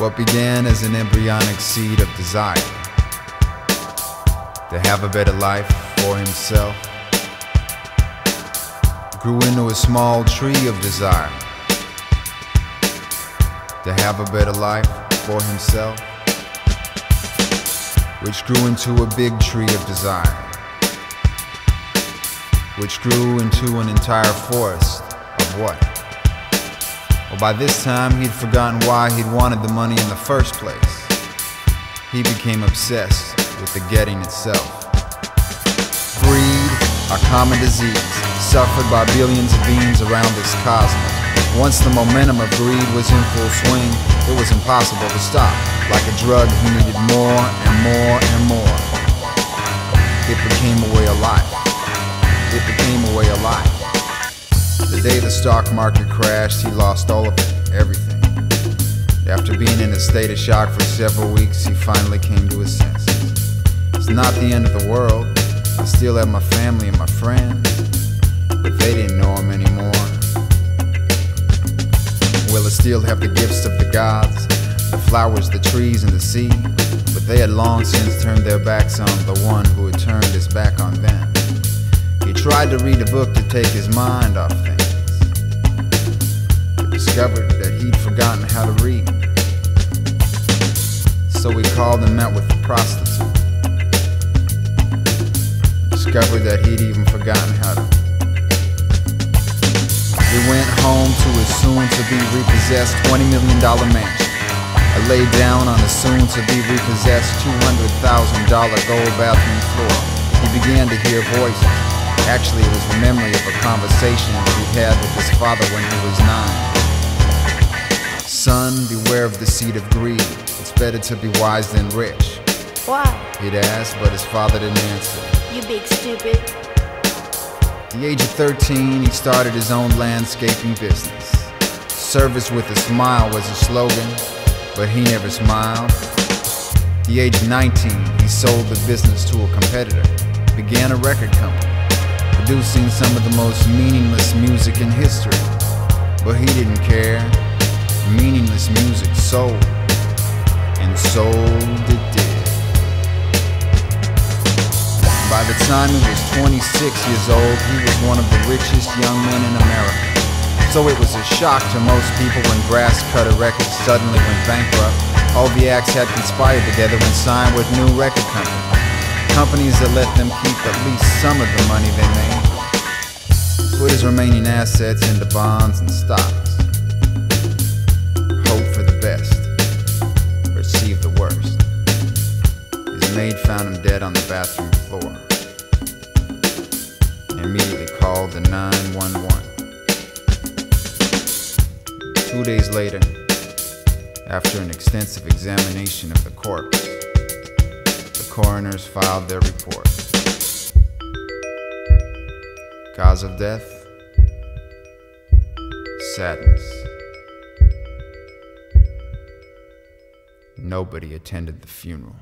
What began as an embryonic seed of desire to have a better life for himself grew into a small tree of desire to have a better life for himself, which grew into a big tree of desire, which grew into an entire forest of what? Well, by this time he'd forgotten why he'd wanted the money in the first place. He became obsessed with the getting itself. Greed, a common disease, suffered by billions of beings around this cosmos. Once the momentum of greed was in full swing, it was impossible to stop. Like a drug, he needed more and more and more. It became a way of life. It became a way of life. The day the stock market crashed, he lost all of it, everything. After being in a state of shock for several weeks, he finally came to his senses. It's not the end of the world. I still have my family and my friends, but they didn't know him anymore. Well, I still have the gifts of the gods, the flowers, the trees, and the sea, but they had long since turned their backs on the one who had turned his back on them. He tried to read a book to take his mind off things, but discovered that he'd forgotten how to read. So he called and met with the prostitute. Discovered that he'd even forgotten how to. He went home to his soon-to-be repossessed $20 million mansion. I laid down on the soon-to-be repossessed $200,000 gold bathroom floor. He began to hear voices. Actually, it was the memory of a conversation he'd had with his father when he was 9. Son, beware of the seed of greed. It's better to be wise than rich. Why? He'd asked, but his father didn't answer. You big stupid. At the age of 13, he started his own landscaping business. Service with a smile was his slogan, but he never smiled. At the age of 19, he sold the business to a competitor, began a record company, producing some of the most meaningless music in history. But he didn't care. Meaningless music sold, and sold it did. By the time he was 26 years old, he was one of the richest young men in America. So it was a shock to most people when Grass Cutter Records suddenly went bankrupt. All the acts had conspired together and signed with new record companies. Companies that let them keep at least some of the money they made. Put his remaining assets into bonds and stocks. Hope for the best. Receive the worst. His maid found him dead on the bathroom floor. Immediately called the 911. 2 days later, after an extensive examination of the corpse, the coroners filed their report. Cause of death? Sadness. Nobody attended the funeral.